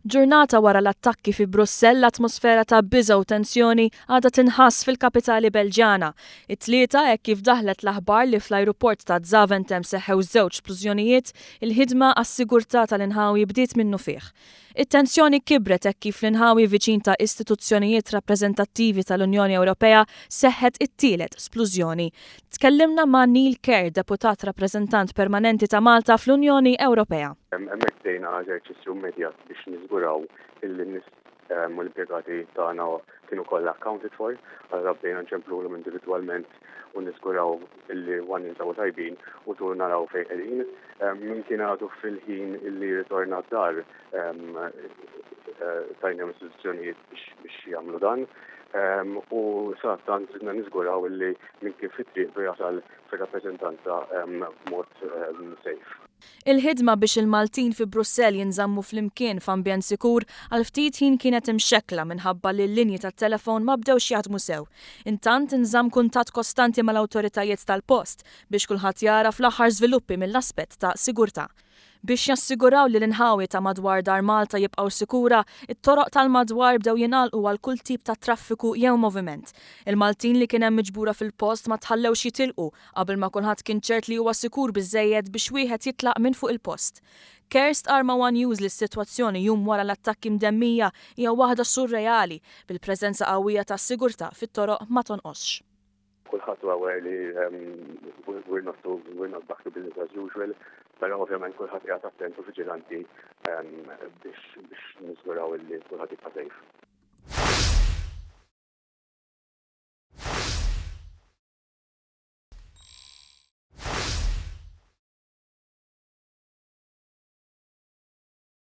Ġurnata wara l-attakki fi Brussell l-atmosfera ta' biża' u tensjoni għadha tinħass fil-kapitali Belġjana. It-tlieta hekk kif daħlet l-aħbar li fl-ajruport ta' Zaventem seħħew żewġ splużjonijiet, il-ħidma għas-sigurtà tal-inħawi bdiet minnu fih. It-tensjoni kibret hekk kif l-inħawi viċin ta' istituzzjonijiet rappreżentattivi tal-Unjoni Ewropea seħħet it-tielet splużjoni. Tkellimna ma' Neil Kerr, deputat rappreżentant permanenti ta' Malta fl-Unjoni Ewropea. Hemmhekk bdejna eżerċizzju immedjat biex niżguraw il-nies u l-impjegati tagħna kienu kollha accounted for, allura bdejna nċempluhom individwalment u niżguraw illi jinsabu tajbin u tur naraw fejn qegħdin. Min kien għadu fil-ħin illi ritorna d-dar tajnihom istituzzjonijiet biex jagħmlu dan. U sattant ridna niżguraw illi min kien fit-triq jasal fir-rappreżentanza b'mod safe. Il-ħidma biex il-Maltin fi Brussell jinżammu flimkien f'ambjent sikur għal ftit ħin kienet imxekkla minħabba li l-linji tat-telefon ma bdewx jaħdmu sew. Intant inżamm kuntatt kostanti mal-awtoritajiet tal-post biex kulħadd jara fl-aħħar żviluppi mill-aspett ta' sigurtà. Biex jassiguraw li l-inħawi ta' madwar dar Malta jibqgħu sikura, it-toroq tal-madwar bdew jingħalqu għal kull tip ta' traffiku jew moviment. Il-Maltin li kien hemm miġbura fil-post ma tħallewx jitilqu qabel ma kulħadd kien ċert li huwa sikur biżżejjed biex wieħed jitlaq minn fuq il-post. Kerr stqarr ma' One News li s-sitwazzjoni jum wara l-attakki mdemmija hija waħda surreali bil-preżenza qawwija tas-sigurtà fit-toroq ma tonqosx. Kulħadd huwa aware li we're not back to business as usual, però ovvjament kulħadd qiegħed attent u viġilanti biex niżguraw illi kulħadd jibqa' safe.